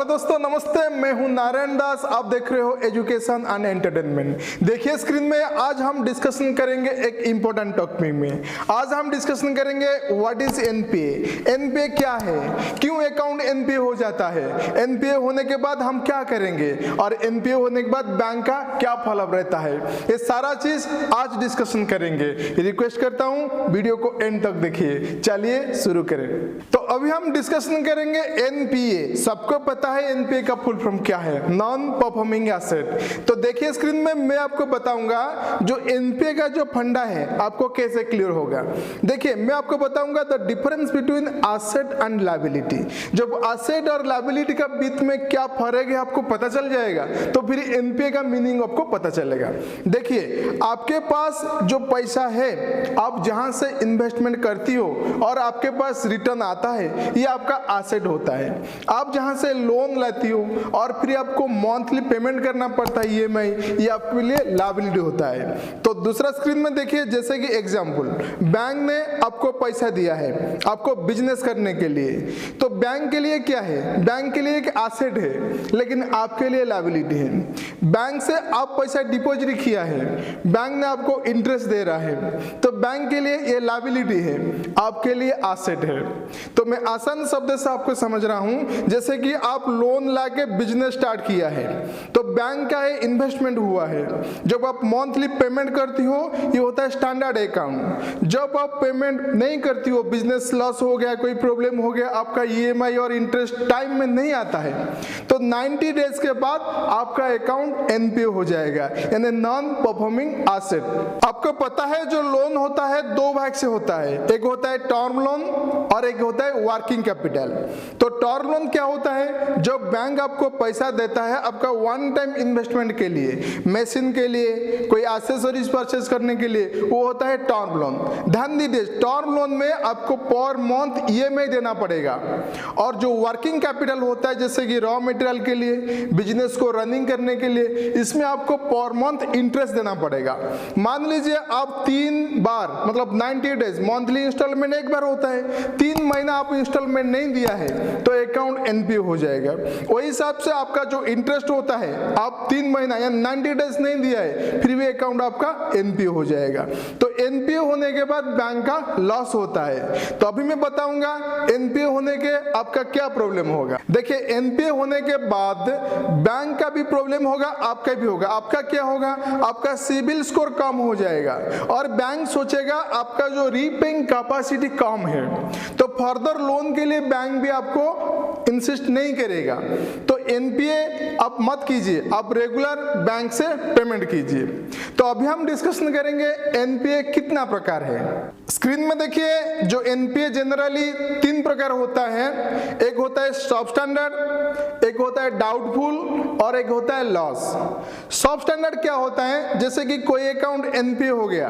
Hello दोस्तों, नमस्ते। मैं हूं नारायण दास। आप देख रहे हो एजुकेशन एंड एंटरटेनमेंट। देखिए स्क्रीन में, आज हम डिस्कशन करेंगे एक इंपॉर्टेंट टॉपिक में। आज हम डिस्कशन करेंगे व्हाट इज एनपीए। एनपीए क्या है, क्यों अकाउंट एनपीए हो जाता है, एनपीए होने के बाद हम क्या करेंगे और एनपीए होने के बाद बैंक का क्या फॉलोअप रहता है, ये सारा चीज आज डिस्कशन करेंगे। रिक्वेस्ट करता हूं वीडियो को एंड तक देखिए। चलिए शुरू करें। तो अभी हम डिस्कशन करेंगे एनपीए। सबको पता है एनपीए का फुल फॉर्म क्या है, नॉन परफॉर्मिंग एसेट। तो देखिए स्क्रीन में मैं आपको बताऊंगा जो एनपीए का जो फंडा है आपको कैसे क्लियर होगा। देखिए मैं आपको बताऊंगा the difference between asset and liability. जब एसेट और लायबिलिटी का बीच में क्या फर्क है आपको पता चल जाएगा, तो फिर एनपीए का मीनिंग आपको पता चलेगा। देखिए आपके पास जो पैसा है, आप जहां से इन्वेस्टमेंट करती हो और आपके पास रिटर्न आता है, ये आपका एसेट होता है। आप जहां से लोन लेती हो और फिर आपको मंथली पेमेंट करना पड़ता है ईएमआई, ये आपके लिए लायबिलिटी होता है। तो दूसरा स्क्रीन में देखिए, जैसे कि एग्जांपल, बैंक ने आपको पैसा दिया है आपको बिजनेस करने के लिए, तो बैंक के लिए क्या है, बैंक के लिए एक एसेट है लेकिन आपके लिए लायबिलिटी है। बैंक से आप पैसा डिपॉजिट किया है, बैंक ने आपको इंटरेस्ट दे रहा है, तो बैंक के लिए ये लायबिलिटी है, आपके लिए एसेट है। तो मैं आसान शब्द से आपको समझ रहा हूं, जैसे कि आप लोन लाके बिजनेस स्टार्ट किया है, तो बैंक का ये इन्वेस्टमेंट हुआ है। जब आप मंथली पेमेंट करती हो, ये होता है स्टैंडर्ड अकाउंट। जब आप पेमेंट नहीं करती हो, बिजनेस लॉस हो गया, कोई प्रॉब्लम हो गया, आपका ईएमआई और इंटरेस्ट टाइम में नहीं आता है, तो 90 डेज के बाद आपका अकाउंट एनपीए हो जाएगा, यानी नॉन परफॉर्मिंग एसेट। आपको पता है जो लोन होता है दो भाग से होता है, एक होता है टर्म लोन और एक होता है वर्किंग कैपिटल। तो टर्म लोन क्या होता है, जब बैंक आपको पैसा देता है आपका वन टाइम इन्वेस्टमेंट के लिए, मशीन के लिए, कोई एक्सेसरीज परचेज करने के लिए, वो होता है टर्म लोन। ध्यान दीजिए, टर्म लोन में आपको पर मंथ ईएमआई देना पड़ेगा। और जो वर्किंग कैपिटल होता है, जैसे कि रॉ मटेरियल के लिए, बिजनेस को रनिंग करने के लिए, इसमें आपको पर मंथ इंटरेस्ट देना पड़ेगा। मान लीजिए आप 3 बार, मतलब 90 डेज, मंथली इंस्टॉलमेंट एक बार होता है, 3 महीना आप इंस्टॉलमेंट नहीं दिया है तो अकाउंट एनपीए हो जाएगा। वही हिसाब से आपका जो इंटरेस्ट होता है, आप 3 महीना या 90 डेज नहीं दिया है, फिर भी अकाउंट आपका एनपीए हो जाएगा। तो एनपीए होने के बाद बैंक का लॉस होता है। तो अभी मैं बताऊंगा एनपीए होने के आपका क्या प्रॉब्लम होगा। देखिए एनपीए होने के बाद बैंक का भी प्रॉब्लम होगा, आपका भी होगा। आपका क्या होगा, आपका सिबिल स्कोर कम हो जाएगा और बैंक सोचेगा आपका जो रीपेइंग कैपेसिटी कम है, तो फर्दर लोन के लिए बैंक भी आपको इंसिस्ट नहीं करेगा। तो एनपीए आप मत कीजिए, आप रेगुलर बैंक से पेमेंट कीजिए। तो अभी हम डिस्कशन करेंगे एनपीए कितना प्रकार है। स्क्रीन में देखिए, जो एनपीए जनरली 3 प्रकार होता है। एक होता है सब स्टैंडर्ड, एक होता है डाउटफुल और एक होता है लॉस। सब स्टैंडर्ड क्या होता है, जैसे कि कोई अकाउंट एनपीए हो गया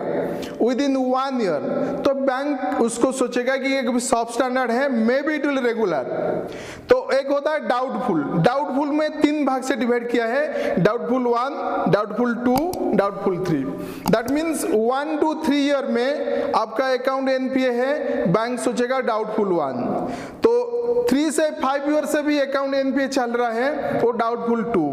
विद इन 1 ईयर, तो बैंक उसको सोचेगा कि ये सब स्टैंडर्ड है, may be it will regular. तो एक होता है डाउटफुल। डाउटफुल में 3 भाग से डिवाइड किया है, doubtful 1, doubtful 2, doubtful 3। That means 1 to 3 year में आपका अकाउंट एनपीए है, बैंक सोचेगा डाउटफुल 1। तो 3 से 5 ईयर से भी अकाउंट एनपीए चल रहा है, वो डाउटफुल 2।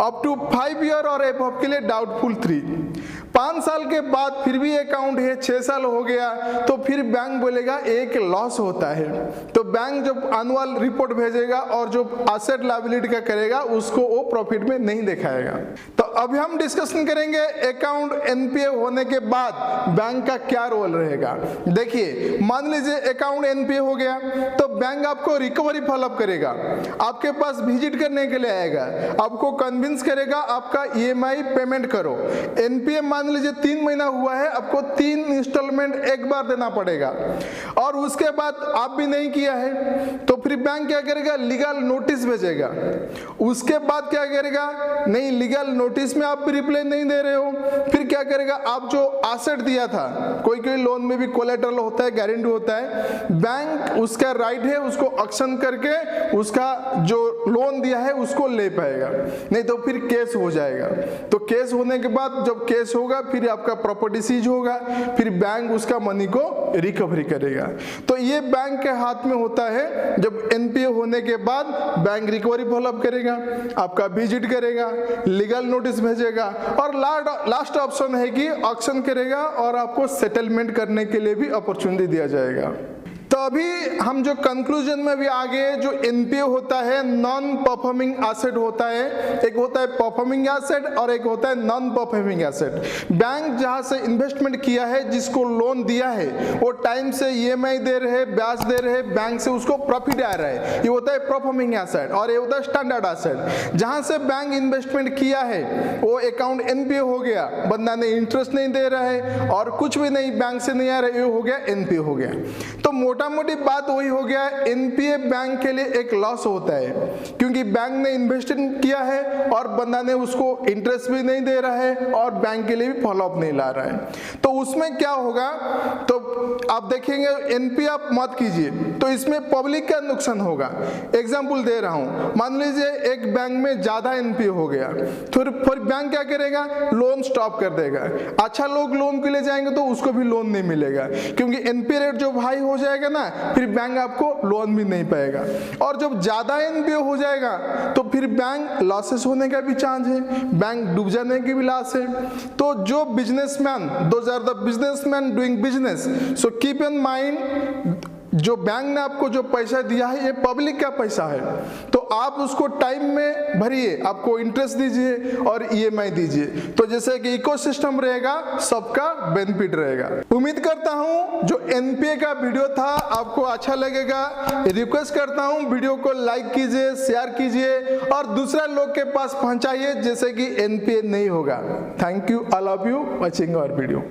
अप टू 5 ईयर और अबव के लिए डाउटफुल 3। 5 साल के बाद फिर भी अकाउंट है, 6 साल हो गया, तो फिर बैंक बोलेगा एक लॉस होता है। तो बैंक जब एनुअल रिपोर्ट भेजेगा और जो एसेट लायबिलिटी का करेगा उसको वो प्रॉफिट में नहीं दिखाएगा। तो अभी हम डिस्कशन करेंगे अकाउंट एनपीए होने के बाद बैंक का क्या रोल रहेगा। देखिए मान लीजिए अकाउंट एनपीए हो गया, तो बैंक आपको रिकवरी फॉलोअप करेगा, आपके पास विजिट करने के लिए आएगा, आपको कन्विंस करेगा आपका ईएमआई पेमेंट करो। एनपीए मान लीजिए 3 महीना हुआ है, आपको 3 इंस्टॉलमेंट एक बार देना पड़ेगा, और उसके बाद आप भी नहीं किया है, तो फिर बैंक क्या करेगा, लीगल नोटिस भेजेगा। उसके बाद क्या करेगा, नहीं लीगल नोटिस नोटिस में आप रिप्लाई नहीं दे रहे हो, फिर क्या करेगा, आप जो एसेट दिया था, कोई कोई लोन में भी कोलेटरल होता है, गारंटी होता है, बैंक उसका राइट है उसको ऑक्शन करके उसका जो लोन दिया है उसको ले पाएगा, नहीं तो फिर केस हो जाएगा। तो केस होने के बाद जब केस होगा फिर आपका प्रॉपर्टी सीज होगा, फिर बैंक उसका मनी को रिकवरी करेगा। तो ये बैंक के हाथ में होता है। जब एनपीए होने के बाद बैंक रिकवरी फॉलोअप करेगा, आपका विजिट करेगा, लीगल नोटिस भेजेगा और लास्ट ऑप्शन है कि ऑक्शन करेगा और आपको सेटलमेंट करने के लिए भी अपॉर्चुनिटी दिया जाएगा। तो अभी हम जो कंक्लूजन में भी आ गए, जो एनपीए होता है नॉन परफॉर्मिंग एसेट होता है, एक होता है परफॉर्मिंग एसेट और एक होता है नॉन परफॉर्मिंग एसेट। बैंक जहां से इन्वेस्टमेंट किया है, जिसको लोन दिया है, वो टाइम से ईएमआई दे रहे, ब्याज दे रहे, बैंक से उसको प्रॉफिट आ रहा है, ये होता है परफॉर्मिंग एसेट। और ये होता है स्टैंडर्ड एसेट, जहां से बैंक इन्वेस्टमेंट किया है वो अकाउंट एनपीए हो गया, बंदा ने इंटरेस्ट नहीं दे रहा है और कुछ भी नहीं बैंक से नहीं आ रहा है, ये हो गया एनपीए हो गया। तो मोटा मोटी बात वही हो गया, एनपीए बैंक के लिए एक लॉस होता है, क्योंकि बैंक ने इन्वेस्टमेंट किया है और बंदा ने उसको इंटरेस्ट भी नहीं दे रहा है और बैंक के लिए भी फॉलोअप नहीं ला रहा है। तो उसमें क्या होगा, तो आप देखेंगे एनपीए आप मत कीजिए, तो इसमें पब्लिक का नुकसान होगा। एग्जांपल दे रहा हूं, मान लीजिए एक बैंक में ज्यादा एनपीए हो गया, फिर बैंक क्या करेगा, लोन स्टॉप कर देगा। अच्छा लोग लोन के लिए जाएंगे तो उसको भी लोन नहीं मिलेगा, क्योंकि एनपीए रेट जो हाई हो जाएगा ना, फिर बैंक आपको लोन भी नहीं पाएगा। और जब ज्यादा एनपीए हो जाएगा तो फिर बैंक लॉसेस होने का भी चांस है, बैंक डूब जाने की भी लॉस है। तो जो businessman, those are the businessman doing business, so keep in mind, जो बैंक ने आपको जो पैसा दिया है ये पब्लिक का पैसा है, तो आप उसको टाइम में भरिए, आपको इंटरेस्ट दीजिए और ईएमआई दीजिए, तो जैसे कि इकोसिस्टम रहेगा, सबका बेनिफिट रहेगा। उम्मीद करता हूं जो एनपीए का वीडियो था आपको अच्छा लगेगा। रिक्वेस्ट करता हूं वीडियो को लाइक कीजिए, शेयर कीजिए और दूसरा लोग के पास पहुंचाइए, जैसे कि एनपीए नहीं होगा। Thank you, I love you watching our video.